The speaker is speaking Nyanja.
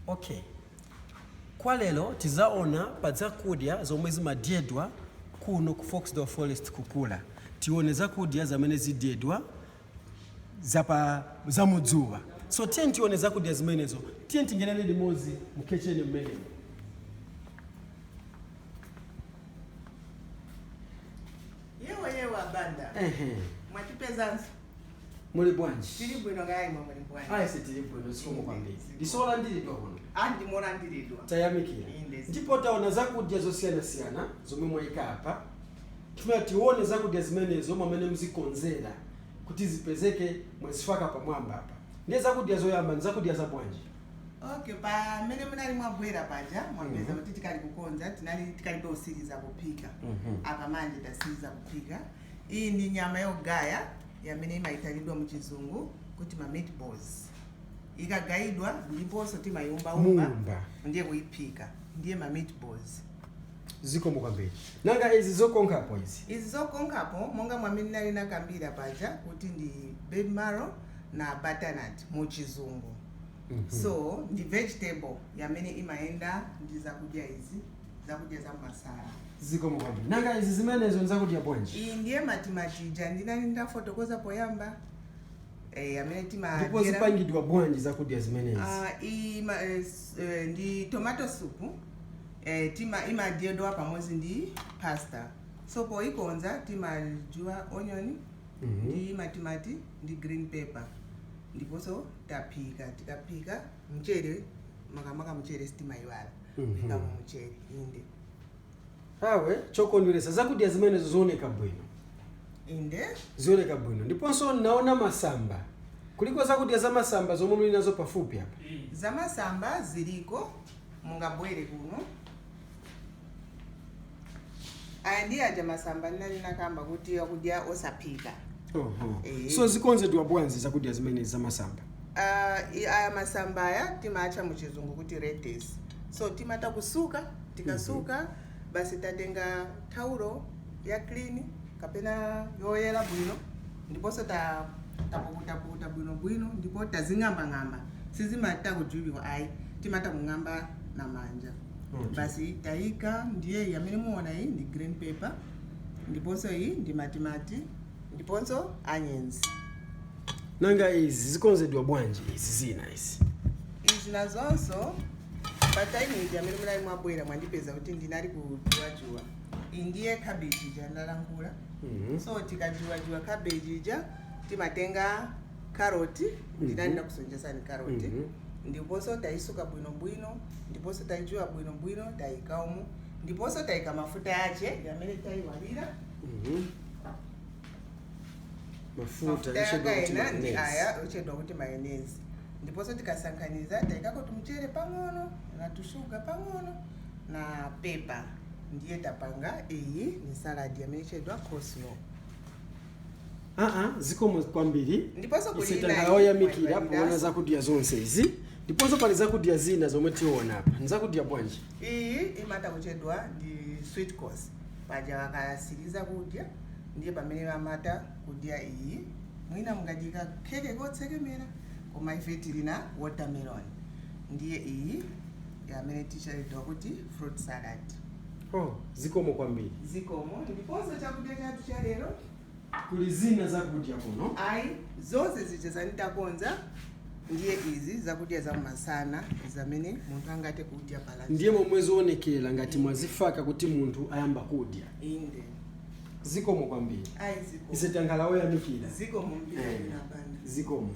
Okay. Kwa lero tizaona pa zakudya zomwe zimadyedwa kuno ku Foxdale Forest kukula. Tione zakudya zamene zidyedwa zamudzuwa. So tione zakudya zimenezo. Tingenere limodzi mu kitchen mmene. Yewe abanda. Mwatipezanso. Muli bwanji? Tili bwino gayi muli bwanji. Ayi tili bwino sikomo kwambiri. Ndisola ndilidwa kuno. Ndimona ndilidwa. Tayamikira. Ndipo taona zakudya zosiyana-siyana zomwe mwayika apa. Tione zakudya zimenezo mwamene muzikonzera kuti zipezeke mwazifaka pamwamba apa. Ndiye zakudya zoyamba ndi zakudya za bwanji. Okay, pa mene munali mwabwera paja mwapeza kuti tikali kukonza tikali tosiriza kupika. Apa manje tasiriza kupika. Iyi ndi nyama yogaya yamene imayitanidwa mu chizungu kuti ma meatballs. Ikagayidwa ndiponso timayumba ndiye kuyiphika ndiye ma meatballs. Zikomo kwambiri. Nanga izi zokonkapo izi? Izi zokonkapo monga mwamene nali nakambira paja kuti ndi bone marrow na butternut mu chizungu. So ndi vegetable yamene imaenda ndi zakudya izi zakudya za masala. Zikomo kwambiri. Nanga izi zimenezo ndi zakudya bwanji? Iyi ndiye matimatija ndinali ndafotokoza poyamba. Amene timadyera. Ndipo zipangidwa bwanji zakudya zimenezi? Ndi tomato soup. Imadyedwa pamodzi ndi pasta. So poikonza timajua onion, ndi matimati, ndi green pepper. Ndiponso tapika, tikapika mchere, makamaka mchere sitimayiwala. Pika mu mchere inde. Awe chokondweresa zakudya zimenezo zooneka bwino. Inde. Zioneka bwino. Ndiponso naona masamba. Kuliko zakudya za masamba zomwe muli nazo pafupi hapa. Za masamba ziliko mungabwere kuno. Aya ndi aja masamba ndinali nakamba kuti yakudya osapika. So zikonzedwa bwanji zakudya zimenezi za masamba? Aya masamba aya timacha mu chizungu kuti lettuce. So timata kusuka, tikasuka basi tatenga taulo ya clean kapena yoyera bwino ndiponso tapukuta bwino ndipo tazing'amba sizimata kujubiwa ayi timata kung'amba na manja. Basi taika ndiye yamene muona iyi ndi green pepper ndiponso iyi ndi matimati ndiponso onions. Nanga izi zikonzedwa bwanji izi zina izi? Izi nazonso pataimiji amene munali mwabwera mwandipeza kuti ndinali kujuwa. Indiye cabbage jandalankhula. So tikajuwa cabbage ija timatenga carrot ndinali nakusonjesani carrot. Ndiponso taisuka bwino ndiponso tayijuwa bwino tayikaumu ndiponso tayika mafuta yache yamene tayiwalira. Mafuta yachedwa ndi aya ochedwa kuti mayonnaise. Ndiponso tikasankhaniza tayikako tumchere pang'ono na tushuga pang'ono na pepper. Ndiye tapanga iyi ni salad yamene chedwa coleslaw. Zikomo kwambiri. Ndiponso kulina yoyamikira kuona zakudya zonse izi. Ndiponso pali zakudya zina zomwe tiona hapa. Nzakudya bwanji? Iyi imata kuchedwa ndi sweet course. Paja wakasiriza kudya ndiye pamene amata kudya iyi. Mwina mungadika keke kotsekemera koma ife tilina watermelon. Ndiye iyi yamene tichedwa kuti fruit salad. Zikomo kwambiri. Zikomo. Ndiponso chakudya chathu cha lero kuli zina zakudya kuno. Ayi zonse zichezanitakonza ndiye izi zakudya za masana zamene munthu angate kudya pala. Ndiye momwe zoonekera ngati mwazifaka kuti munthu ayamba kudya. Inde. Zikomo kwambiri. Ayi zikomo. Ise tangala oyamikira. Zikomo mbira inapanda. Zikomo.